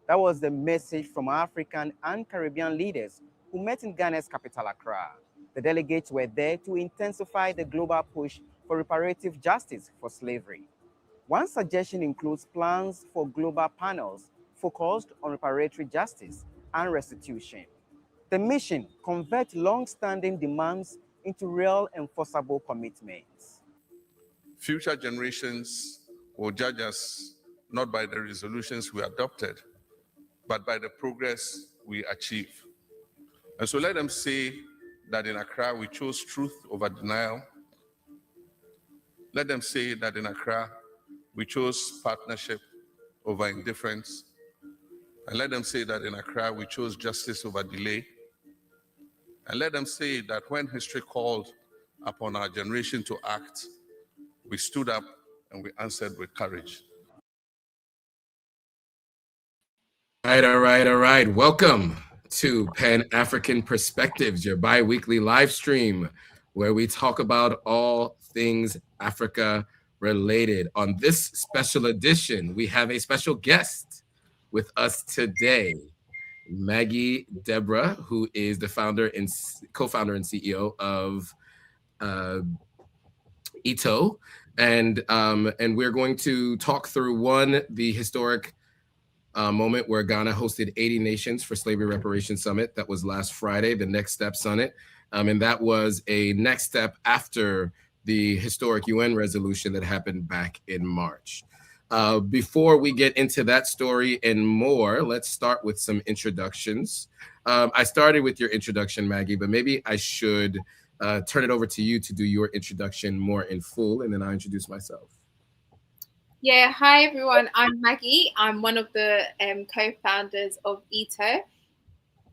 That was the message from African and Caribbean leaders who met in Ghana's capital, Accra. The delegates were there to intensify the global push for reparative justice for slavery. One suggestion includes plans for global panels focused on reparatory justice and restitution. The mission converts long-standing demands into real enforceable commitments. Future generations will judge us not by the resolutions we adopted, but by the progress we achieve. And so let them say that in Accra we chose truth over denial. Let them say that in Accra we chose partnership over indifference. And let them say that in Accra we chose justice over delay. And let them say that when history called upon our generation to act, we stood up and we answered with courage. All right. Welcome to Pan-African Perspectives, your bi-weekly live stream where we talk about all things Africa related. On this special edition, we have a special guest with us today, Maggie Debrah, who is the founder and co-founder and CEO of Ito, and we're going to talk through the historic moment where Ghana hosted 80 nations for Slavery Reparations Summit. That was last Friday, the Next Step Summit, and that was a next step after the historic UN resolution that happened back in March. Before we get into that story and more, let's start with some introductions. I started with your introduction, Maggie, but maybe I should turn it over to you to do your introduction more in full, and then I'll introduce myself. Yeah, hi everyone. I'm Maggie. I'm one of the co-founders of Ito.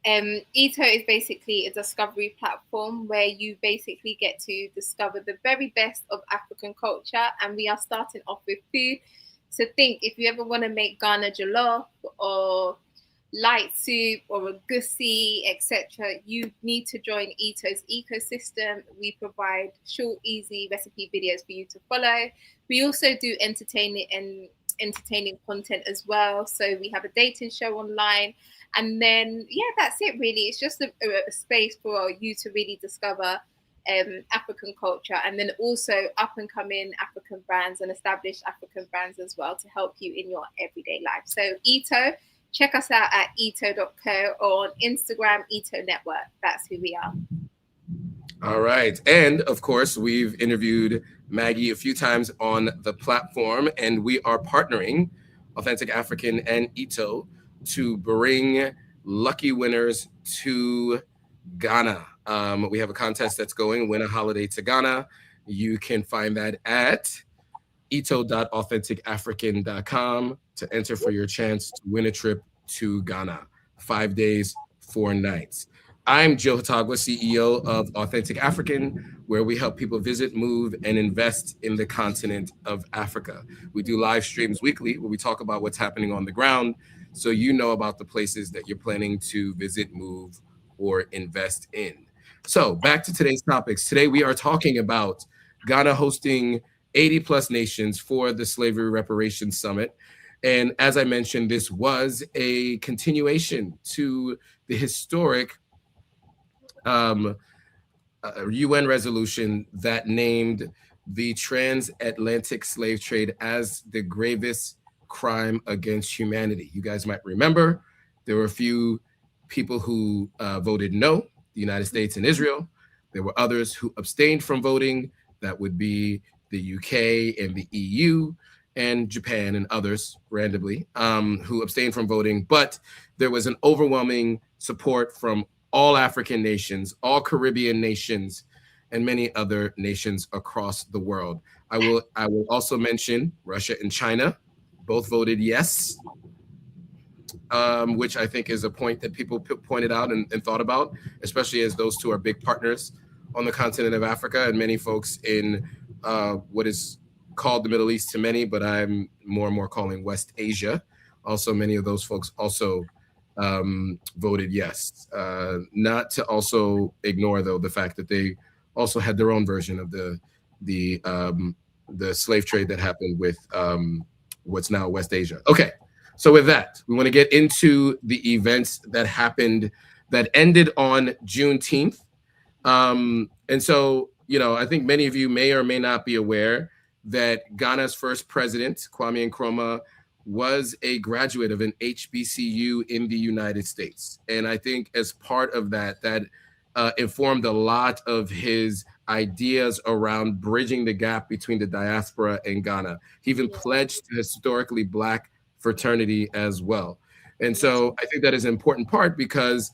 Ito is basically a discovery platform where you basically get to discover the very best of African culture, and we are starting off with food. So think, if you ever want to make Ghana jollof or light soup or a gussie, etc., you need to join Ito's ecosystem. We provide short, easy recipe videos for you to follow. We also do entertaining content as well. So we have a dating show online. And then, yeah, that's it really. It's just a space for you to really discover African culture, and then also up and coming African brands and established African brands as well to help you in your everyday life. So Ito, check us out at ito.co or on Instagram, Ito Network. That's who we are. All right. And of course, we've interviewed Maggie a few times on the platform, and we are partnering Authentic African and Ito to bring lucky winners to Ghana. We have a contest that's going, Win a Holiday to Ghana. You can find that at ito.authenticafrican.com to enter for your chance to win a trip to Ghana, 5 days, 4 nights. I'm Joe Hotagua, CEO of Authentic African, where we help people visit, move, and invest in the continent of Africa. We do live streams weekly where we talk about what's happening on the ground, so you know about the places that you're planning to visit, move, or invest in. So back to today's topics. Today we are talking about Ghana hosting 80 plus nations for the Slavery Reparations Summit. And as I mentioned, this was a continuation to the historic UN resolution that named the transatlantic slave trade as the gravest crime against humanity. You guys might remember there were a few people who voted no, the United States and Israel. There were others who abstained from voting. That would be the UK and the EU and Japan and others randomly who abstained from voting. But there was an overwhelming support from all African nations, all Caribbean nations, and many other nations across the world. I will also mention Russia and China both voted yes, which I think is a point that people pointed out and thought about, especially as those two are big partners on the continent of Africa, and many folks in what is called the Middle East to many, but I'm more and more calling West Asia. Also, many of those folks also voted yes. Not to also ignore, though, the fact that they also had their own version of the slave trade that happened with what's now West Asia. Okay, So with that, we want to get into the events that happened that ended on Juneteenth. And so, you know, I think many of you may or may not be aware that Ghana's first president, Kwame Nkrumah, was a graduate of an HBCU in the United States. And I think as part of that, informed a lot of his ideas around bridging the gap between the diaspora and Ghana. He even pledged to historically Black fraternity as well. And so I think that is an important part, because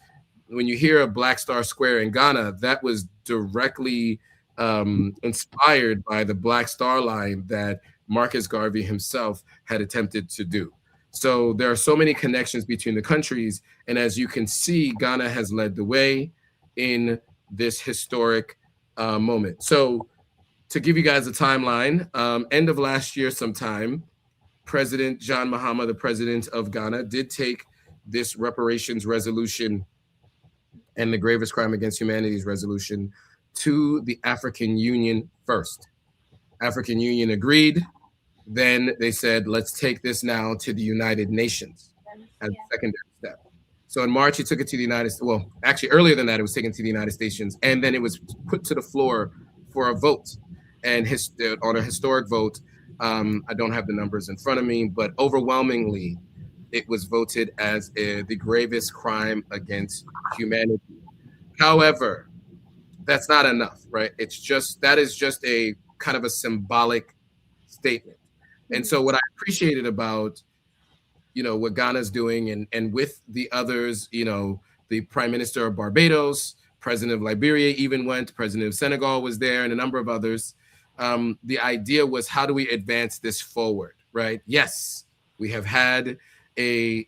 when you hear of Black Star Square in Ghana, that was directly inspired by the Black Star Line that Marcus Garvey himself had attempted to do. So there are so many connections between the countries. And as you can see, Ghana has led the way in this historic moment. So to give you guys a timeline, end of last year sometime, President John Mahama, the president of Ghana, did take this reparations resolution and the gravest crime against humanity's resolution to the African Union first. African Union agreed. Then they said, let's take this now to the United Nations as a secondary step. So in March, he took it to the United States. Well, actually earlier than that, it was taken to the United Nations. And then it was put to the floor for a vote. And on a historic vote, I don't have the numbers in front of me, but overwhelmingly, it was voted as the gravest crime against humanity. However, that's not enough, right? That is just a kind of a symbolic statement. And so what I appreciated about, you know, what Ghana's doing and with the others, you know, the Prime Minister of Barbados, President of Liberia even went, President of Senegal was there, and a number of others. The idea was, how do we advance this forward, right? Yes, we have had a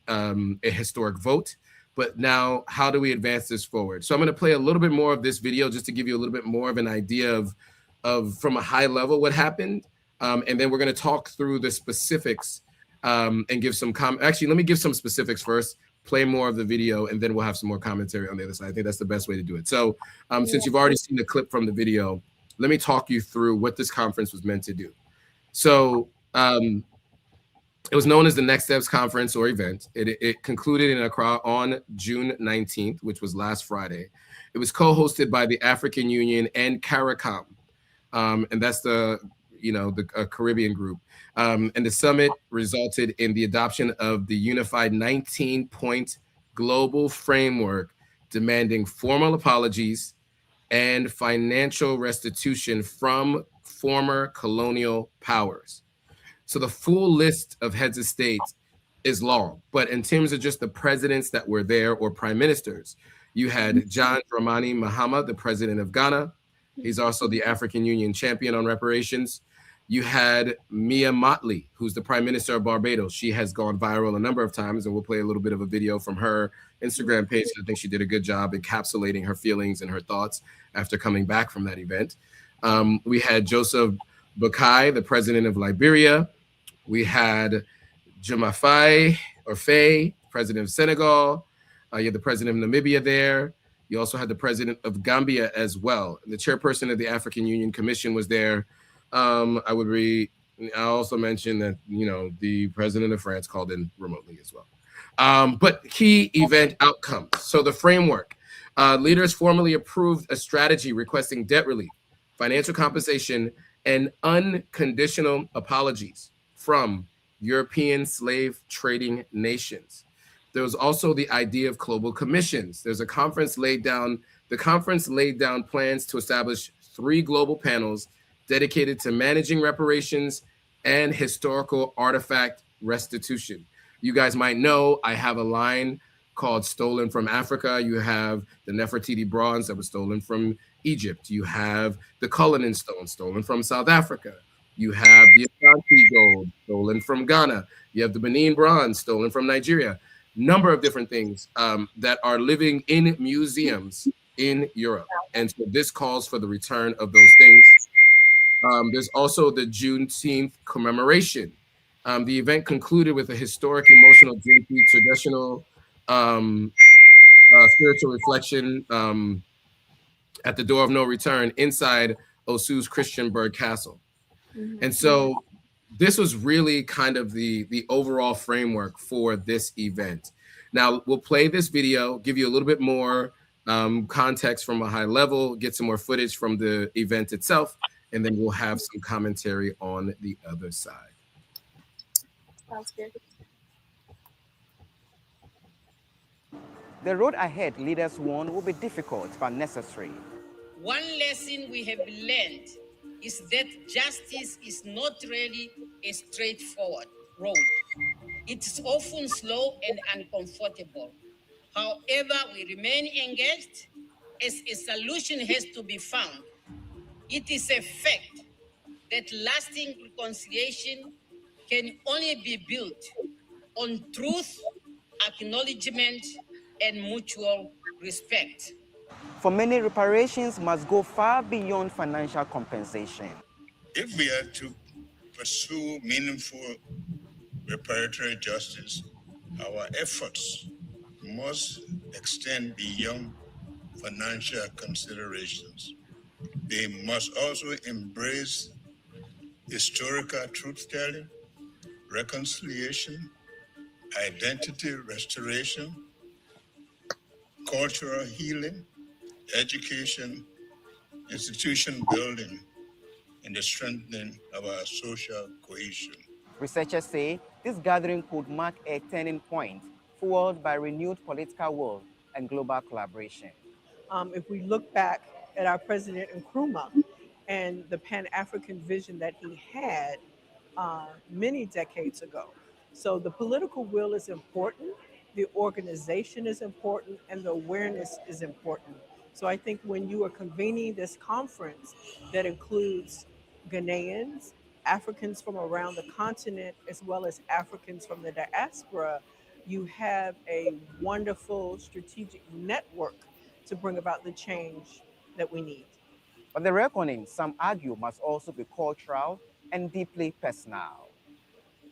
historic vote, but now how do we advance this forward? So I'm going to play a little bit more of this video just to give you a little bit more of an idea of from a high level what happened. And then we're going to talk through the specifics and give some actually, let me give some specifics first, play more of the video, and then we'll have some more commentary on the other side. I think that's the best way to do it. So since you've already seen the clip from the video, let me talk you through what this conference was meant to do. So it was known as the Next Steps Conference or event. It concluded in Accra on June 19th, which was last Friday. It was co-hosted by the African Union and CARICOM, and that's the Caribbean group. And the summit resulted in the adoption of the unified 19-point global framework demanding formal apologies and financial restitution from former colonial powers. So the full list of heads of state is long, but in terms of just the presidents that were there or prime ministers, you had John Dramani Mahama, the president of Ghana. He's also the African Union champion on reparations. You had Mia Mottley, who's the prime minister of Barbados. She has gone viral a number of times, and we'll play a little bit of a video from her Instagram page. I think she did a good job encapsulating her feelings and her thoughts after coming back from that event. We had Joseph Boakai, the president of Liberia. We had Faye, president of Senegal. You had the president of Namibia there. You also had the president of Gambia as well. And the chairperson of the African Union Commission was there. I also mentioned that, the president of France called in remotely as well. But key event outcomes. So the framework, leaders formally approved a strategy requesting debt relief, financial compensation, and unconditional apologies from European slave trading nations. There was also the idea of global commissions. The conference laid down plans to establish 3 global panels dedicated to managing reparations and historical artifact restitution. You guys might know I have a line called Stolen from Africa. You have the Nefertiti bronze that was stolen from Egypt. You have the Cullinan stone stolen from South Africa. You have the Ashanti gold stolen from Ghana. You have the Benin bronze stolen from Nigeria. Number of different things that are living in museums in Europe. And so this calls for the return of those things. There's also the Juneteenth commemoration. The event concluded with a historic, emotional Juneteenth traditional spiritual reflection at the door of no return inside Osu's Christiansburg Castle. And so this was really kind of the overall framework for this event. Now, we'll play this video, give you a little bit more context from a high level, get some more footage from the event itself, and then we'll have some commentary on the other side. Sounds good. The road ahead leaders warn will be difficult but necessary. One lesson we have learned is that justice is not really a straightforward road. It is often slow and uncomfortable. However, we remain engaged as a solution has to be found. It is a fact that lasting reconciliation can only be built on truth, acknowledgement, and mutual respect. For many, reparations must go far beyond financial compensation. If we are to pursue meaningful reparatory justice, our efforts must extend beyond financial considerations. They must also embrace historical truth-telling, reconciliation, identity restoration, cultural healing, education, institution building, and the strengthening of our social cohesion. Researchers say this gathering could mark a turning point fueled by renewed political will and global collaboration. If we look back at our President Nkrumah and the Pan-African vision that he had many decades ago. So the political will is important, the organization is important, and the awareness is important. So I think when you are convening this conference that includes Ghanaians, Africans from around the continent, as well as Africans from the diaspora, you have a wonderful strategic network to bring about the change that we need. But the reckoning, some argue, must also be cultural and deeply personal.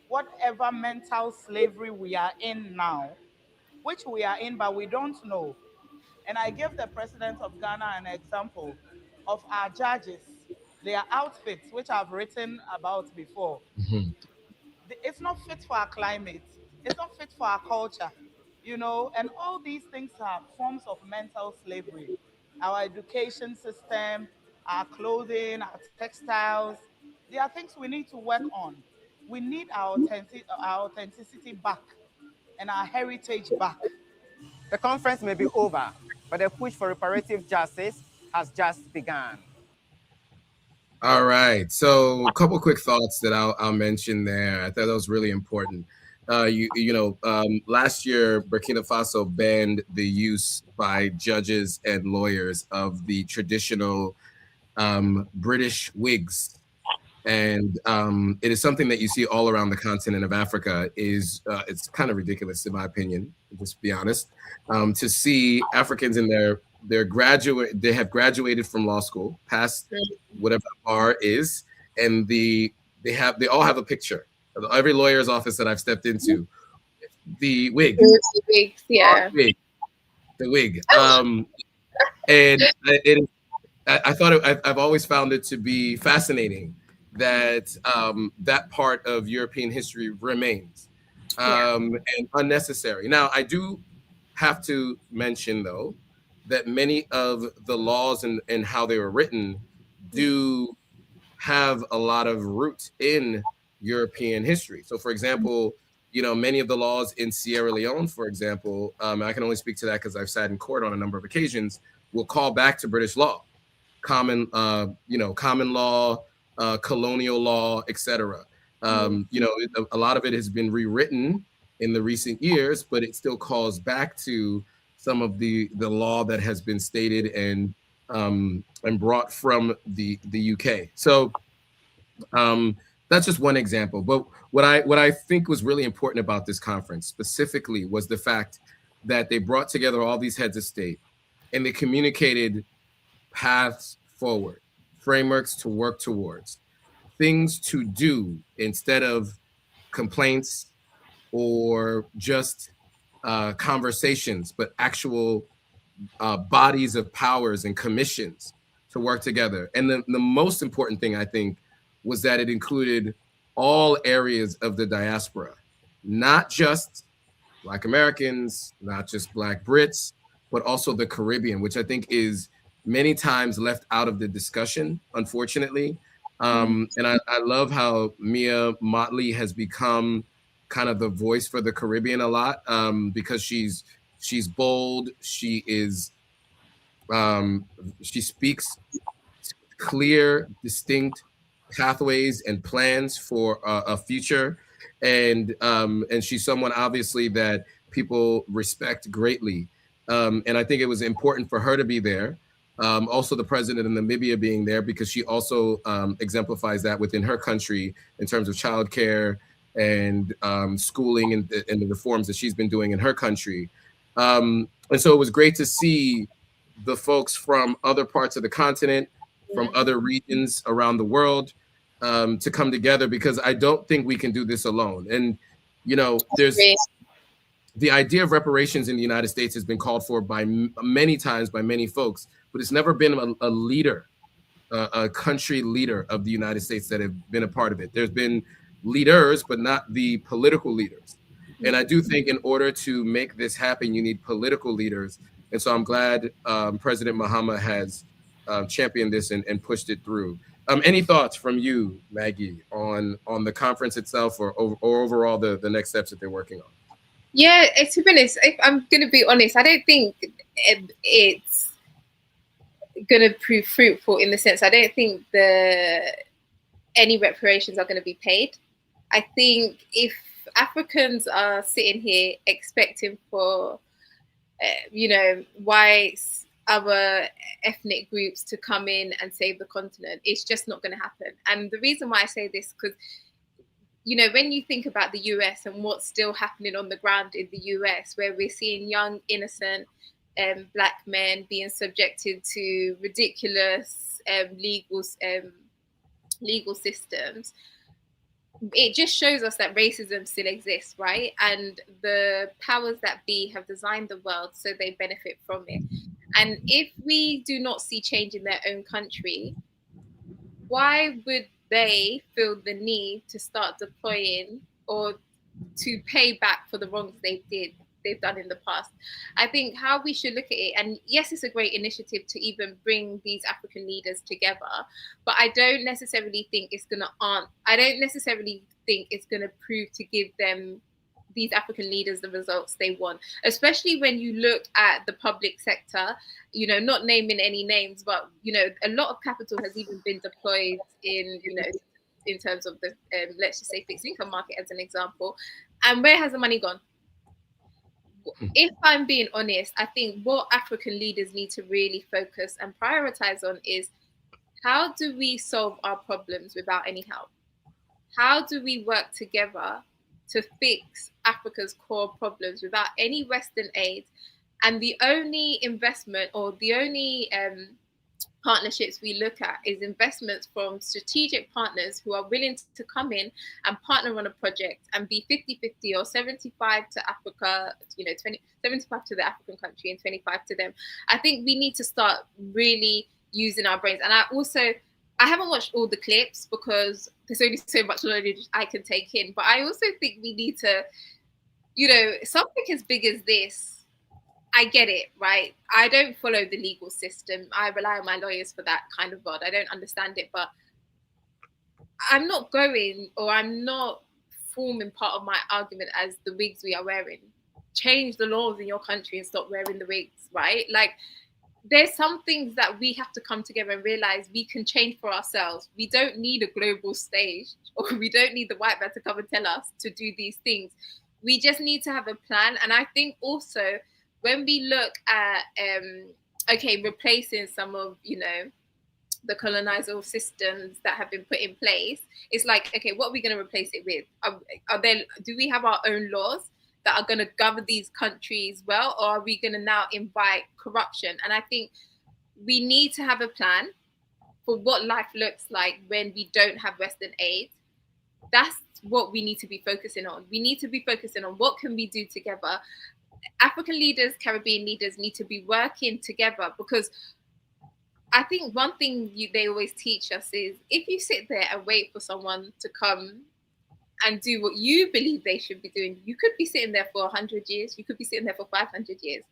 Whatever mental slavery we are in now, which we are in, but we don't know. And I give the president of Ghana an example of our judges, their outfits, which I've written about before. It's not fit for our climate. It's not fit for our culture, you know, and all these things are forms of mental slavery. Our education system, our clothing, our textiles, they are things we need to work on. We need our authenticity back and our heritage back. The conference may be over, but the push for reparative justice has just begun. All right, so a couple quick thoughts that I'll mention there. I thought that was really important. Last year, Burkina Faso banned the use by judges and lawyers of the traditional British wigs. And it is something that you see all around the continent of Africa. It's kind of ridiculous, in my opinion, just to be honest, to see Africans in they have graduated from law school, past whatever the bar is, and they all have a picture. Every lawyer's office that I've stepped into, the wig, yeah, the wig, and I've always found it to be fascinating that that part of European history remains and unnecessary. Now, I do have to mention, though, that many of the laws and how they were written do have a lot of roots in European history. So, for example, many of the laws in Sierra Leone, for example, I can only speak to that because I've sat in court on a number of occasions, will call back to British law, common law, colonial law, etc. A lot of it has been rewritten in the recent years, but it still calls back to some of the law that has been stated and brought from the UK. So that's just one example. But what I think was really important about this conference specifically was the fact that they brought together all these heads of state and they communicated paths forward, frameworks to work towards, things to do instead of complaints or just conversations, but actual bodies of powers and commissions to work together. And the most important thing, I think, was that it included all areas of the diaspora, not just Black Americans, not just Black Brits, but also the Caribbean, which I think is many times left out of the discussion, unfortunately. And I love how Mia Mottley has become kind of the voice for the Caribbean a lot, because she's bold. She is she speaks clear, distinct pathways and plans for a future, and she's someone obviously that people respect greatly, and I think it was important for her to be there. Also, the president of Namibia being there, because she also exemplifies that within her country in terms of childcare and schooling and the reforms that she's been doing in her country. And so it was great to see the folks from other parts of the continent, from other regions around the world, to come together, because I don't think we can do this alone. And, you know, there's the idea of reparations in the United States has been called for by many times by many folks, but it's never been a leader, a country leader of the United States that have been a part of it. There's been leaders, but not the political leaders. And I do think in order to make this happen, you need political leaders. And so I'm glad President Mahama has championed this and pushed it through. Any thoughts from you, Maggie, on the conference itself, or overall the next steps that they're working on? Yeah, to be honest, if I'm going to be honest, I don't think it's going to prove fruitful, in the sense I don't think any reparations are going to be paid. I think if Africans are sitting here expecting for, whites, other ethnic groups to come in and save the continent, it's just not going to happen. And the reason why I say this, because, when you think about the US and what's still happening on the ground in the US, where we're seeing young, innocent Black men being subjected to ridiculous legal systems, it just shows us that racism still exists, right? And the powers that be have designed the world so they benefit from it. And if we do not see change in their own country, why would they feel the need to start deploying or to pay back for the wrongs they've done in the past? I think how we should look at it, and yes, it's a great initiative to even bring these African leaders together, but I don't necessarily think it's going to prove to give them, these African leaders, the results they want, especially when you look at the public sector, not naming any names, but, a lot of capital has even been deployed in terms of the, let's just say, fixed income market as an example. And where has the money gone? If I'm being honest, I think what African leaders need to really focus and prioritize on is, how do we solve our problems without any help? How do we work together to fix Africa's core problems without any Western aid? And the only investment, or the only partnerships we look at, is investments from strategic partners who are willing to come in and partner on a project and be 50-50 or 75 to Africa, 75 to the African country and 25 to them. I think we need to start really using our brains. And I haven't watched all the clips because there's only so much knowledge I can take in, but I also think we need to, something as big as this, I get it, right? I don't follow the legal system. I rely on my lawyers for that kind of world. I don't understand it, but I'm not forming part of my argument as the wigs we are wearing. Change the laws in your country and stop wearing the wigs, right? Like, there's some things that we have to come together and realize we can change for ourselves. We don't need a global stage, or we don't need the white man to come and tell us to do these things. We just need to have a plan. And I think also, when we look at, replacing some of, the colonial systems that have been put in place, it's like, okay, what are we going to replace it with? Do we have our own laws that are going to govern these countries well, or are we going to now invite corruption? And I think we need to have a plan for what life looks like when we don't have Western aid. That's what we need to be focusing on. We need to be focusing on what can we do together. African leaders, Caribbean leaders need to be working together, because I think one thing they always teach us is, if you sit there and wait for someone to come and do what you believe they should be doing, you could be sitting there for 100 years, you could be sitting there for 500 years.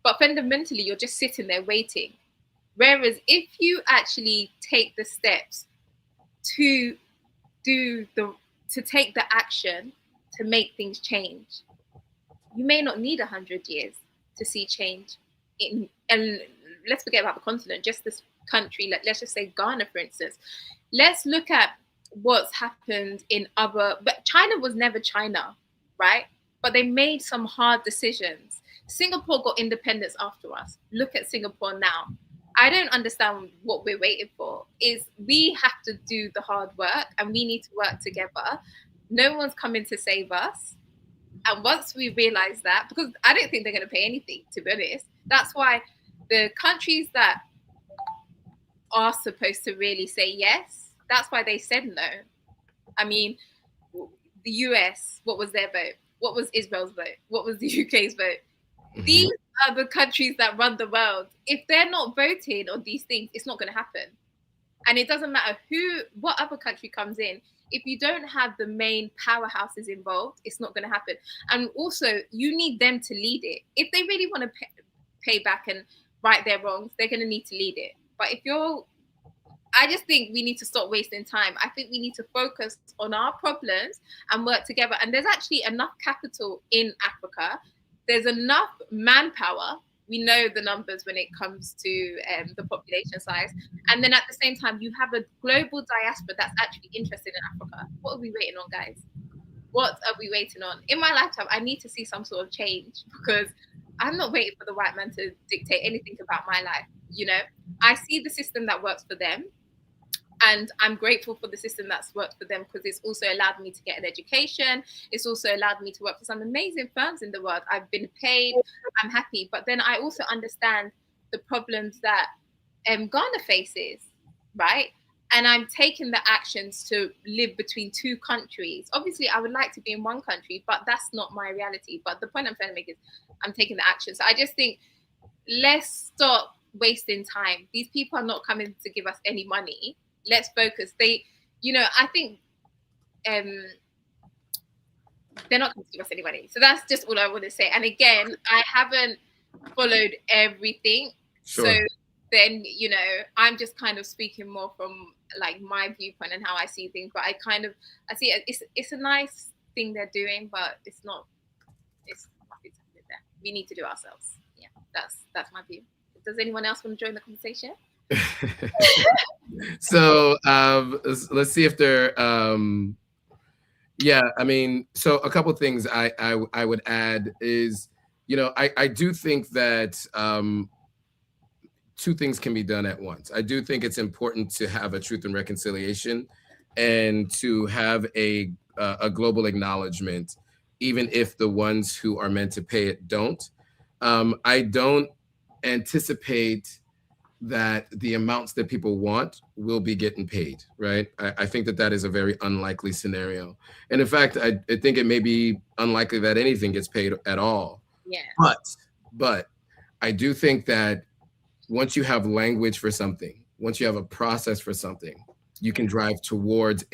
But fundamentally, you're just sitting there waiting. Whereas if you actually take the steps to take the action to make things change, you may not need 100 years to see change. And let's forget about the continent, just this country, let's just say Ghana, for instance. Let's look at what's happened in but China was never China, right? But they made some hard decisions. Singapore got independence after us. Look at Singapore now. I don't understand what we're waiting for. We have to do the hard work, and we need to work together. No one's coming to save us. And once we realize that, because I don't think they're going to pay anything, to be honest, that's why the countries that are supposed to really say yes, that's why they said no. I mean, the US, what was their vote? What was Israel's vote? What was the UK's vote? These are the countries that run the world. If they're not voting on these things, it's not going to happen. And it doesn't matter what other country comes in. If you don't have the main powerhouses involved, it's not going to happen. And also, you need them to lead it. If they really want to pay back and right their wrongs, they're going to need to lead it. But I just think we need to stop wasting time. I think we need to focus on our problems and work together. And there's actually enough capital in Africa. There's enough manpower. We know the numbers when it comes to the population size. And then at the same time, you have a global diaspora that's actually interested in Africa. What are we waiting on, guys? What are we waiting on? In my lifetime, I need to see some sort of change, because I'm not waiting for the white man to dictate anything about my life. You know, I see the system that works for them. And I'm grateful for the system that's worked for them, because it's also allowed me to get an education. It's also allowed me to work for some amazing firms in the world. I've been paid. I'm happy. But then I also understand the problems that Ghana faces, right? And I'm taking the actions to live between two countries. Obviously, I would like to be in one country, but that's not my reality. But the point I'm trying to make is I'm taking the action. So I just think, let's stop wasting time. These people are not coming to give us any money. Let's focus. I think they're not going to give us any money. So that's just all I want to say. And again, I haven't followed everything. Sure. So then, I'm just kind of speaking more from like my viewpoint and how I see things. But I see it's a nice thing they're doing, but it's nothing there. We need to do ourselves. Yeah, that's my view. Does anyone else want to join the conversation? So let's see if there so a couple of things I would add is, I do think that two things can be done at once. I do think it's important to have a truth and reconciliation and to have a global acknowledgement, even if the ones who are meant to pay it don't. I don't anticipate that the amounts that people want will be getting paid, right? I think that is a very unlikely scenario. And in fact, I think it may be unlikely that anything gets paid at all. Yeah. But I do think that once you have language for something, once you have a process for something, you can drive towards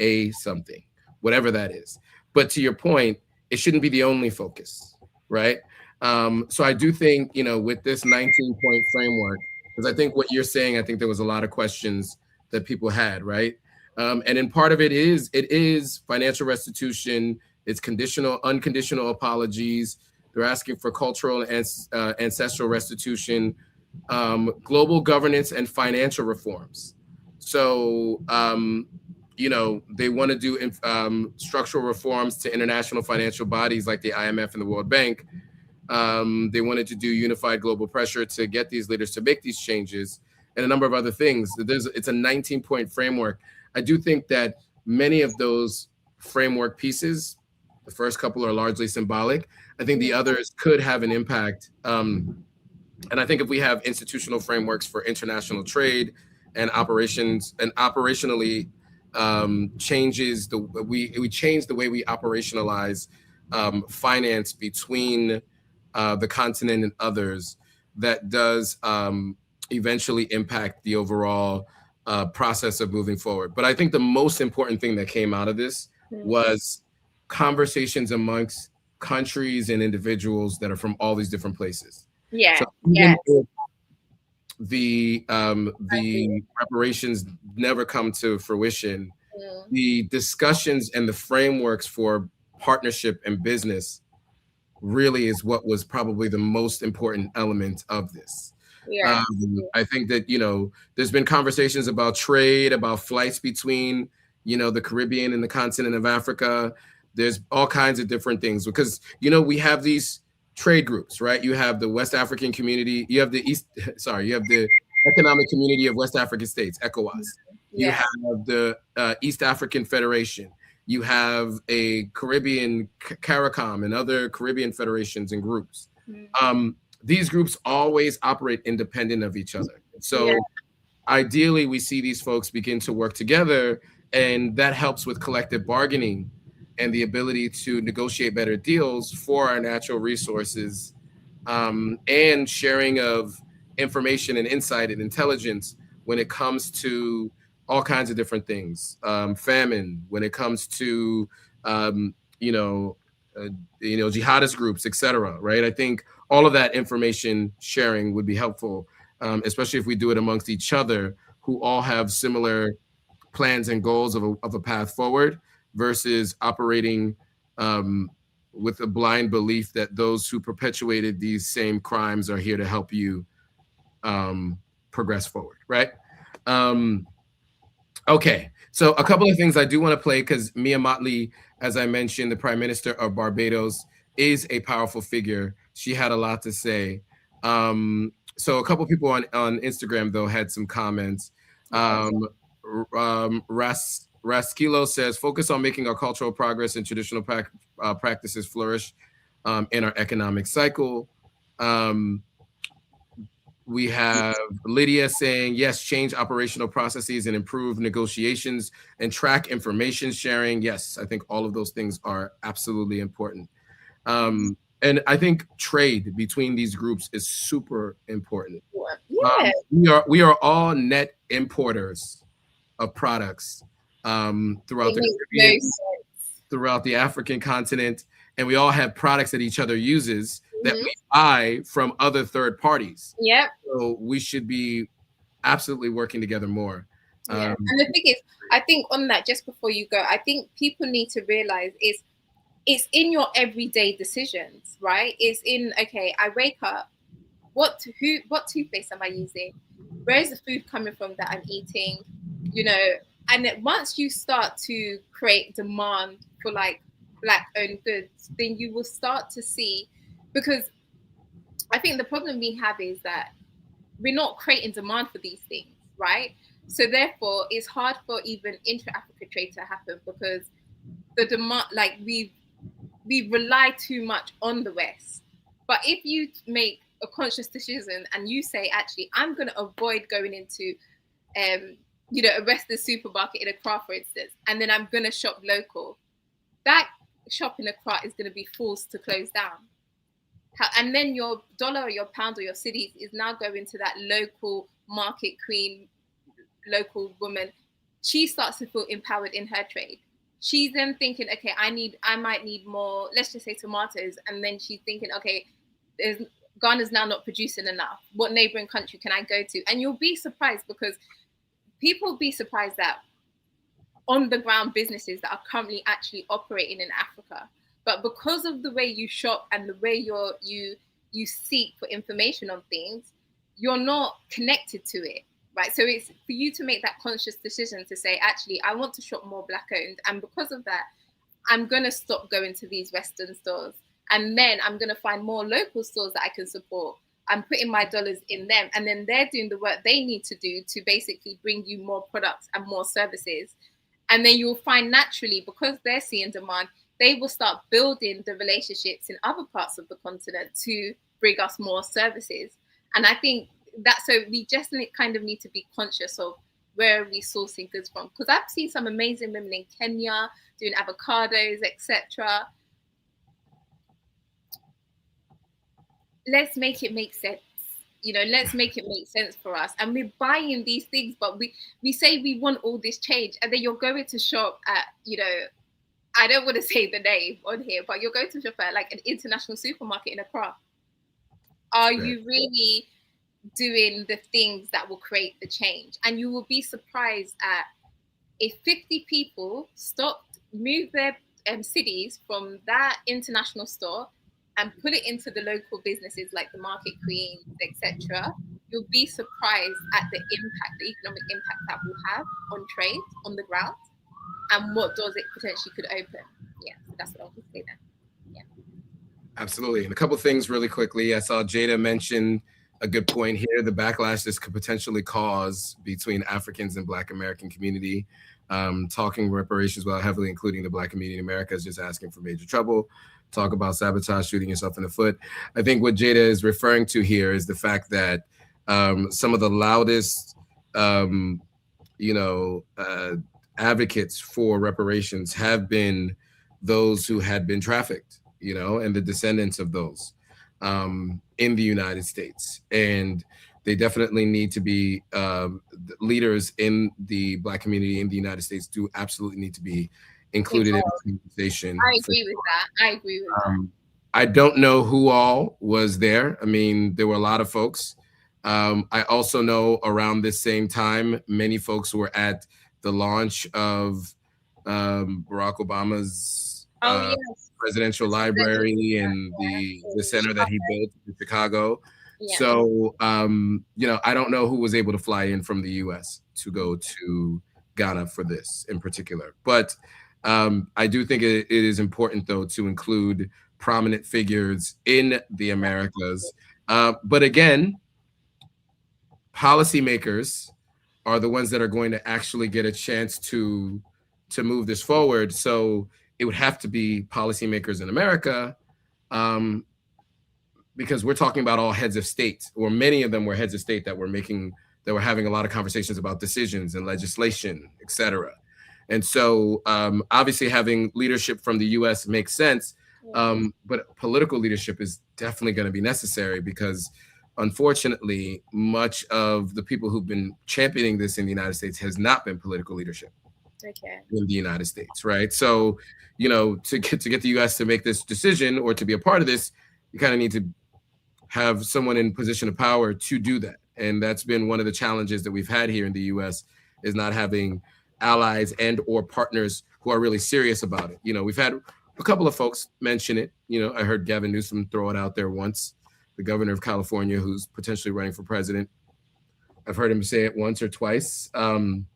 something, whatever that is. But to your point, it shouldn't be the only focus, right? So I do think, with this 19-point framework, because I think what you're saying, I think there was a lot of questions that people had, right? And in part of it is financial restitution. It's unconditional apologies. They're asking for cultural and ancestral restitution, global governance and financial reforms. So, they want to do structural reforms to international financial bodies like the IMF and the World Bank. They wanted to do unified global pressure to get these leaders to make these changes, and a number of other things. It's a 19-point framework. I do think that many of those framework pieces, the first couple are largely symbolic. I think the others could have an impact. And I think if we have institutional frameworks for international trade and operations, and operationally changes we change the way we operationalize finance between the continent and others, that does eventually impact the overall process of moving forward. But I think the most important thing that came out of this was conversations amongst countries and individuals that are from all these different places. Yeah. So even if the reparations never come to fruition, the discussions and the frameworks for partnership and business really is what was probably the most important element of this. Yeah. I think that, you know, there's been conversations about trade, about flights between, you know, the Caribbean and the continent of Africa. There's all kinds of different things because, you know, we have these trade groups, right? You have the West African community, you have the you have the Economic Community of West African States, ECOWAS. You have the East African Federation. You have a Caribbean CARICOM and other Caribbean federations and groups. These groups always operate independent of each other. So ideally, we see these folks begin to work together, and that helps with collective bargaining and the ability to negotiate better deals for our natural resources, and sharing of information and insight and intelligence when it comes to all kinds of different things, famine, when it comes to jihadist groups, etc. Right? I think all of that information sharing would be helpful, especially if we do it amongst each other, who all have similar plans and goals of a path forward, versus operating with a blind belief that those who perpetuated these same crimes are here to help you progress forward, right? Okay, so a couple of things I do want to play, because Mia Mottley, as I mentioned, the Prime Minister of Barbados, is a powerful figure. She had a lot to say. So a couple of people on Instagram, though, had some comments. Raskilo says, focus on making our cultural progress and traditional practices flourish in our economic cycle. We have Lydia saying, yes, change operational processes and improve negotiations and track information sharing. Yes, I think all of those things are absolutely important. And I think trade between these groups is super important. We are all net importers of products throughout the Caribbean, throughout the African continent, and we all have products that each other uses that we buy from other third parties. Yep. So we should be absolutely working together more. And the thing is, I think on that, just before you go, I think people need to realize it's in your everyday decisions, right? It's in, okay, I wake up, what toothpaste am I using? Where is the food coming from that I'm eating? You know, and then once you start to create demand for like Black-owned goods, then you will start to see, because I think the problem we have is that we're not creating demand for these things, right? So therefore, it's hard for even intra-Africa trade to happen, because the demand, like we rely too much on the West. But if you make a conscious decision and you say, actually, I'm going to avoid going into, a Western supermarket in Accra, for instance, and then I'm going to shop local, that shop in Accra is going to be forced to close down. And then your dollar or your pound or your cities is now going to that local market queen, local woman. She starts to feel empowered in her trade. She's then thinking, okay, I might need more, let's just say tomatoes. And then she's thinking, okay, Ghana's now not producing enough. What neighboring country can I go to? And you'll be surprised, because people will be surprised that on the ground businesses that are currently actually operating in Africa, but because of the way you shop and the way you seek for information on things, you're not connected to it, right? So it's for you to make that conscious decision to say, actually, I want to shop more Black-owned, and because of that, I'm going to stop going to these Western stores, and then I'm going to find more local stores that I can support. I'm putting my dollars in them, and then they're doing the work they need to do to basically bring you more products and more services. And then you'll find naturally, because they're seeing demand, they will start building the relationships in other parts of the continent to bring us more services. And I think that, so we just kind of need to be conscious of where are we sourcing goods from. Because I've seen some amazing women in Kenya doing avocados, etc. Let's make it make sense. Let's make it make sense for us. And we're buying these things, but we say we want all this change, and then you're going to shop at, I don't want to say the name on here, but you're going to shop at like an international supermarket in Accra. Are you really doing the things that will create the change? And you will be surprised at if 50 people move their cities from that international store and put it into the local businesses like the Market Queens, etc. You'll be surprised at the impact, the economic impact that will have on trade on the ground and what doors it potentially could open. Yeah, so that's what I want to say then. Yeah. Absolutely. And a couple of things really quickly. I saw Jada mention a good point here. The backlash this could potentially cause between Africans and Black American community. Talking reparations while heavily including the Black community in America is just asking for major trouble. Talk about sabotage, shooting yourself in the foot. I think what Jada is referring to here is the fact that some of the loudest, advocates for reparations have been those who had been trafficked, and the descendants of those in the United States. And they definitely need to be leaders in the Black community in the United States do absolutely need to be included in the conversation. I agree with that. I don't know who all was there. I mean, there were a lot of folks. I also know around this same time, many folks were at the launch of Barack Obama's presidential library and the center that he built in Chicago. Yeah. So, I don't know who was able to fly in from the U.S. to go to Ghana for this in particular. But I do think it is important, though, to include prominent figures in the Americas. But again, policymakers are the ones that are going to actually get a chance to move this forward. So it would have to be policymakers in America, because we're talking about all heads of state, or many of them were heads of state that were having a lot of conversations about decisions and legislation, et cetera. And so obviously having leadership from the US makes sense, but political leadership is definitely going to be necessary because unfortunately, much of the people who've been championing this in the United States has not been political leadership in the United States, right? So, to get the US to make this decision or to be a part of this, you kind of need to have someone in position of power to do that. And that's been one of the challenges that we've had here in the US is not having allies and or partners who are really serious about it. We've had a couple of folks mention it. I heard Gavin Newsom throw it out there once, the governor of California, who's potentially running for president. I've heard him say it once or twice, and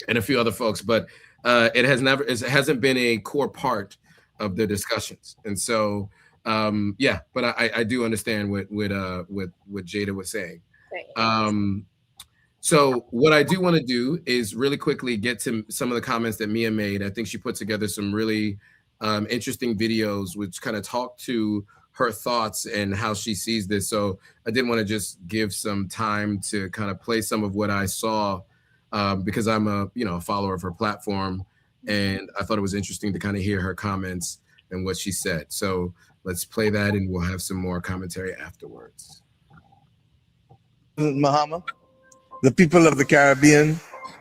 a few other folks, but it hasn't been a core part of the discussions. And so, but I do understand what Jada was saying. So what I do want to do is really quickly get to some of the comments that Mia made. I think she put together some really interesting videos, which kind of talk to her thoughts and how she sees this. So I did want to just give some time to kind of play some of what I saw because I'm a follower of her platform, and I thought it was interesting to kind of hear her comments and what she said. So let's play that, and we'll have some more commentary afterwards. Mahama, the people of the Caribbean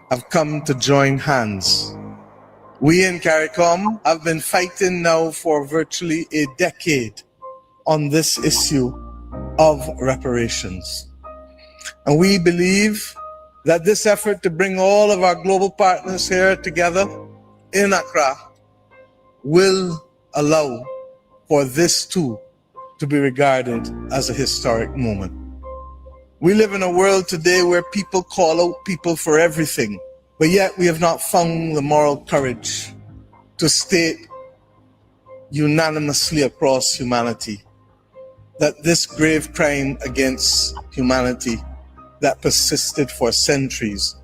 have come to join hands. We in CARICOM have been fighting now for virtually a decade on this issue of reparations. And we believe that this effort to bring all of our global partners here together in Accra will allow for this too to be regarded as a historic moment. We live in a world today where people call out people for everything, but yet we have not found the moral courage to state unanimously across humanity that this grave crime against humanity that persisted for centuries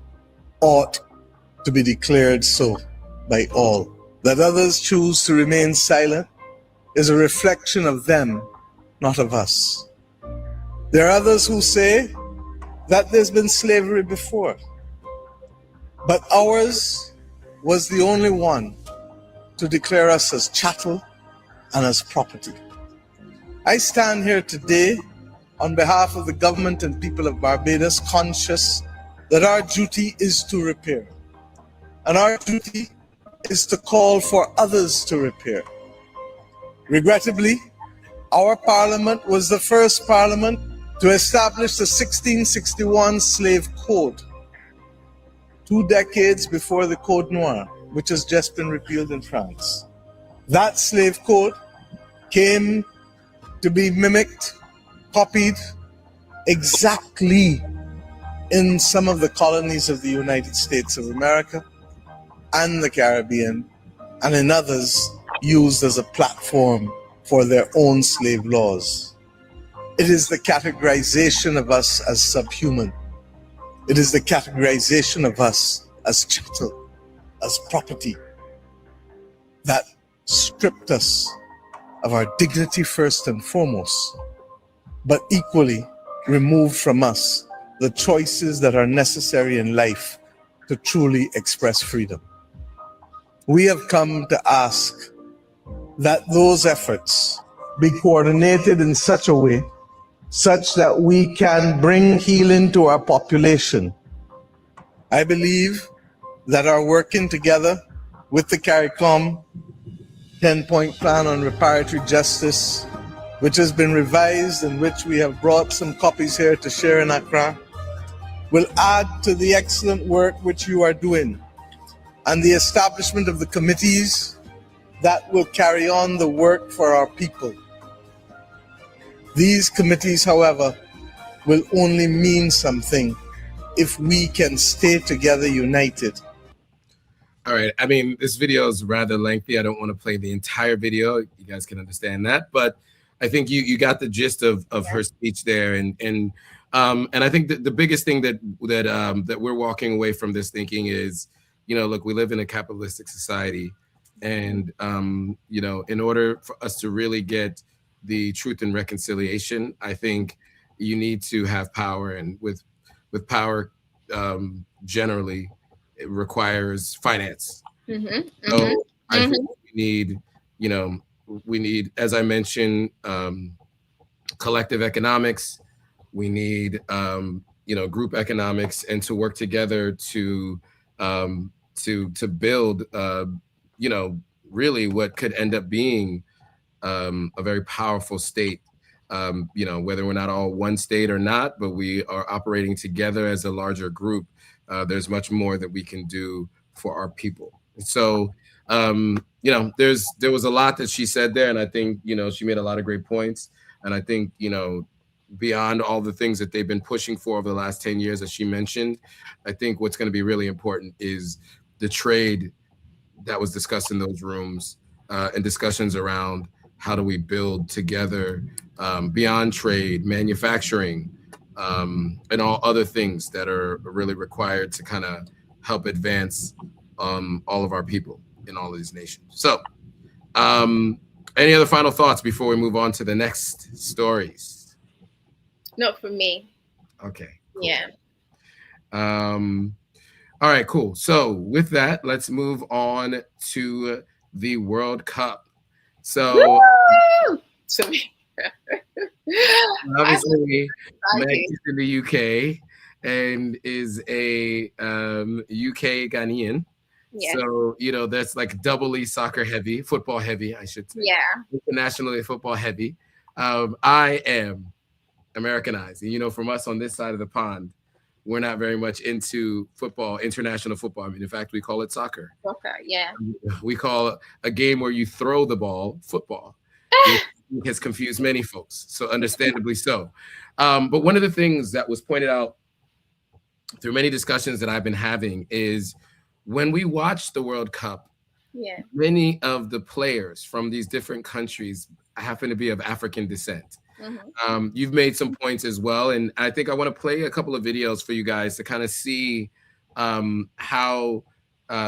ought to be declared so by all. That others choose to remain silent is a reflection of them, not of us. There are others who say that there's been slavery before, but ours was the only one to declare us as chattel and as property. I stand here today on behalf of the government and people of Barbados, conscious that our duty is to repair. And our duty is to call for others to repair. Regrettably, our parliament was the first parliament to establish the 1661 Slave Code, 2 decades before the Code Noir, which has just been repealed in France. That slave code came to be mimicked, copied exactly in some of the colonies of the United States of America and the Caribbean, and in others used as a platform for their own slave laws. It is the categorization of us as subhuman. It is the categorization of us as chattel, as property, that stripped us of our dignity first and foremost, but equally removed from us the choices that are necessary in life to truly express freedom. We have come to ask that those efforts be coordinated in such a way such that we can bring healing to our population. I believe that our working together with the CARICOM 10-point plan on reparatory justice, which has been revised and which we have brought some copies here to share in Accra, will add to the excellent work which you are doing and the establishment of the committees that will carry on the work for our people. These committees, however, will only mean something if we can stay together united. All right. I mean, this video is rather lengthy. I don't want to play the entire video. You guys can understand that, but I think you got the gist of her speech there, and I think the biggest thing that we're walking away from this thinking is, look, we live in a capitalistic society, and in order for us to really get the truth and reconciliation, I think you need to have power, and with power, generally, it requires finance. So I think we need, as I mentioned, collective economics. We need, group economics, and to work together to build, really what could end up being a very powerful state. Whether we're not all one state or not, but we are operating together as a larger group. There's much more that we can do for our people. So, there was a lot that she said there, and I think, she made a lot of great points. And I think, beyond all the things that they've been pushing for over the last 10 years, as she mentioned, I think what's going to be really important is the trade that was discussed in those rooms, and discussions around how do we build together beyond trade, manufacturing, and all other things that are really required to kind of help advance all of our people in all of these nations. So, any other final thoughts before we move on to the next stories? Not from me. Okay. Cool. Yeah. All right, cool. So with that, let's move on to the World Cup. So obviously, Meg is in the UK and is a UK Ghanaian. Yeah. So, that's like doubly soccer heavy, football heavy, I should say. Yeah. Internationally football heavy. I am Americanized. And, from us on this side of the pond, we're not very much into football, international football. I mean, in fact, we call it soccer. Soccer, yeah. We call a game where you throw the ball football. It has confused many folks, so understandably so. But one of the things that was pointed out through many discussions that I've been having is when we watch the World Cup, many of the players from these different countries happen to be of African descent. You've made some points as well, and I think I want to play a couple of videos for you guys to kind of see how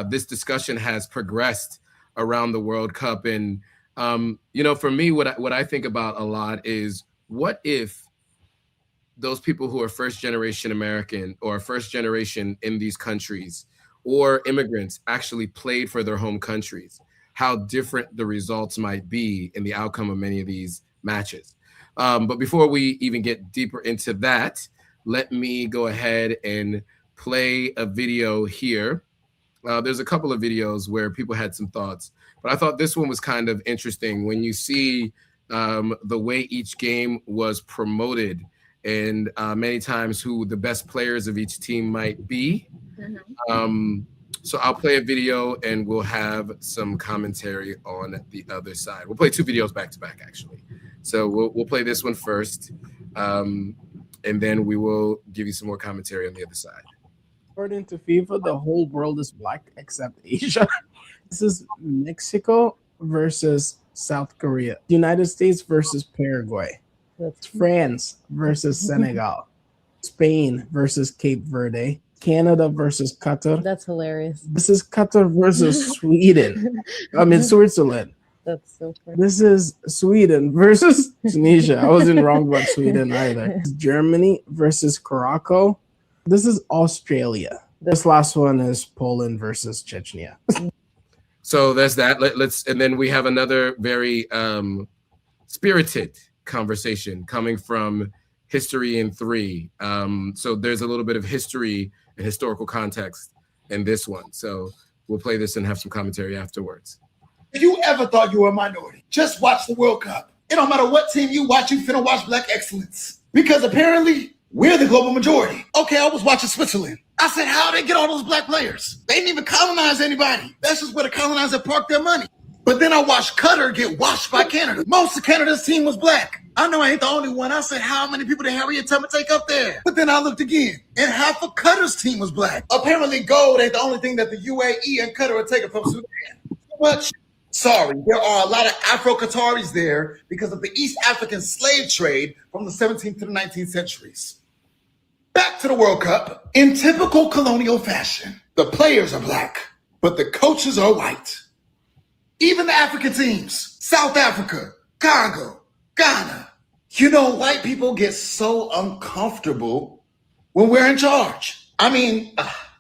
this discussion has progressed around the World Cup. And for me, what I think about a lot is, what if those people who are first generation American or first generation in these countries or immigrants actually played for their home countries? How different the results might be in the outcome of many of these matches. But before we even get deeper into that, let me go ahead and play a video here There's a couple of videos where people had some thoughts, but I thought this one was kind of interesting when you see the way each game was promoted and many times who the best players of each team might be. So I'll play a video and we'll have some commentary on the other side. We'll play two videos back to back, actually. So we'll play this one first, and then we will give you some more commentary on the other side. According to FIFA, the whole world is black except Asia. This is Mexico versus South Korea. United States versus Paraguay. That's France versus Senegal. Spain versus Cape Verde. Canada versus Qatar. That's hilarious. This is Qatar versus Sweden. I mean, Switzerland. That's so funny. This is Sweden versus Tunisia. I wasn't wrong about Sweden either. Germany versus Morocco. This is Australia. This last one is Poland versus Chechnya. So there's that. Let's, and then we have another very spirited conversation coming from History in 3. So there's a little bit of history and historical context in this one. So we'll play this and have some commentary afterwards. If you ever thought you were a minority, just watch the World Cup. It don't matter what team you watch, you finna watch black excellence. Because apparently, we're the global majority. Okay, I was watching Switzerland. I said, how'd they get all those black players? They didn't even colonize anybody. That's just where the colonizers parked their money. But then I watched Qatar get washed by Canada. Most of Canada's team was black. I know I ain't the only one. I said, how many people did Harriet Tubman take up there? But then I looked again, and half of Qatar's team was black. Apparently, gold ain't the only thing that the UAE and Qatar are taking from Sudan. But sorry, there are a lot of Afro-Qataris there because of the East African slave trade from the 17th to the 19th centuries. Back to the World Cup. In typical colonial fashion, the players are black, but the coaches are white. Even the African teams, South Africa, Congo, Ghana. You know, white people get so uncomfortable when we're in charge. I mean,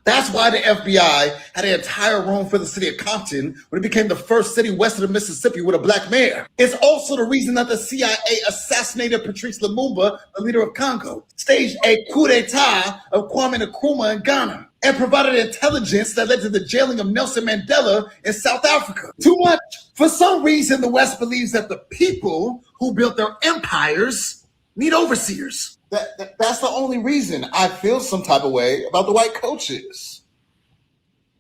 that's why the FBI had an entire room for the city of Compton when it became the first city west of the Mississippi with a black mayor. It's also the reason that the CIA assassinated Patrice Lumumba, the leader of Congo, staged a coup d'etat of Kwame Nkrumah in Ghana, and provided intelligence that led to the jailing of Nelson Mandela in South Africa. Too much. For some reason, the West believes that the people who built their empires need overseers. That's the only reason I feel some type of way about the white coaches.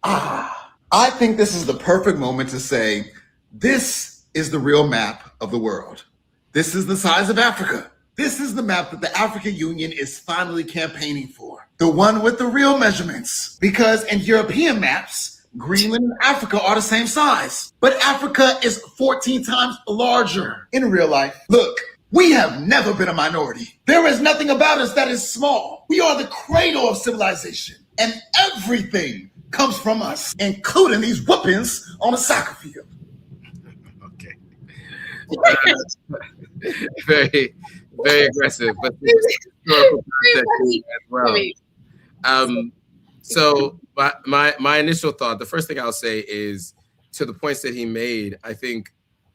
I think this is the perfect moment to say, this is the real map of the world. This is the size of Africa. This is the map that the African Union is finally campaigning for. The one with the real measurements. Because in European maps, Greenland and Africa are the same size. But Africa is 14 times larger in real life. Look, we have never been a minority. There is nothing about us that is small. We are the cradle of civilization. And everything comes from us, including these whoopings on the soccer field. Okay. Very, very aggressive, but historical context as well. So my initial thought, the first thing I'll say is, to the points that he made, I think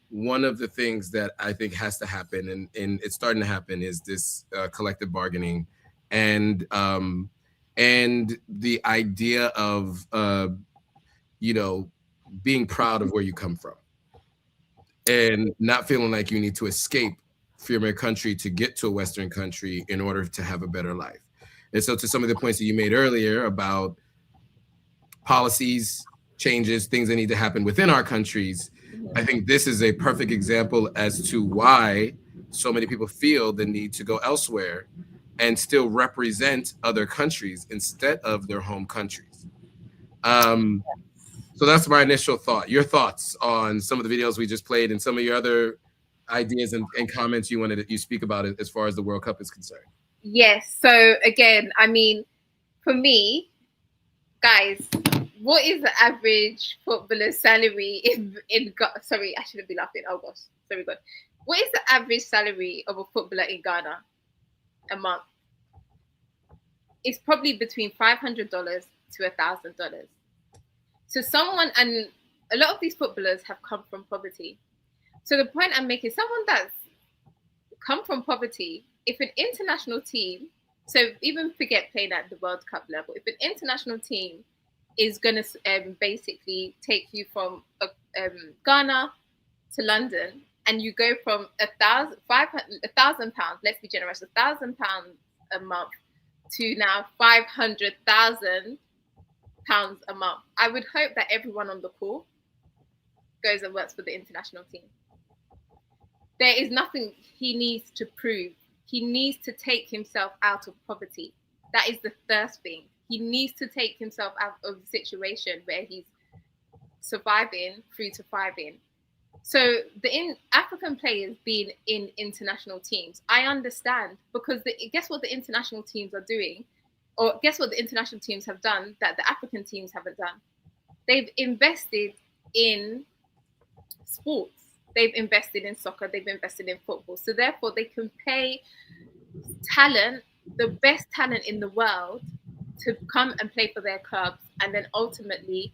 one of the things that I think has to happen, and it's starting to happen, is this collective bargaining and the idea of being proud of where you come from and not feeling like you need to escape from your country to get to a Western country in order to have a better life. And so to some of the points that you made earlier about policies, changes, things that need to happen within our countries, I think this is a perfect example as to why so many people feel the need to go elsewhere and still represent other countries instead of their home countries. So that's my initial thought. Your thoughts on some of the videos we just played and some of your other ideas and comments you speak about it as far as the World Cup is concerned. Yes. So again, I mean, for me, guys, what is the average footballer's salary in sorry, I shouldn't be laughing. Oh gosh, sorry God. What is the average salary of a footballer in Ghana a month? It's probably between $500 to $1,000. So and a lot of these footballers have come from poverty. So the point I'm making, someone that's come from poverty, if an international team, so even forget playing at the World Cup level, if an international team is going to basically take you from Ghana to London, and you go from £1,000, let's be generous, £1,000 a month to now £500,000 a month. I would hope that everyone on the call goes and works for the international team. There is nothing he needs to prove. He needs to take himself out of poverty. That is the first thing. He needs to take himself out of the situation where he's surviving through to thriving. So the African players being in international teams, I understand, because guess what the international teams are doing, or guess what the international teams have done that the African teams haven't done? They've invested in sports. They've invested in soccer. They've invested in football. So therefore, they can pay talent, the best talent in the world, to come and play for their clubs, and then ultimately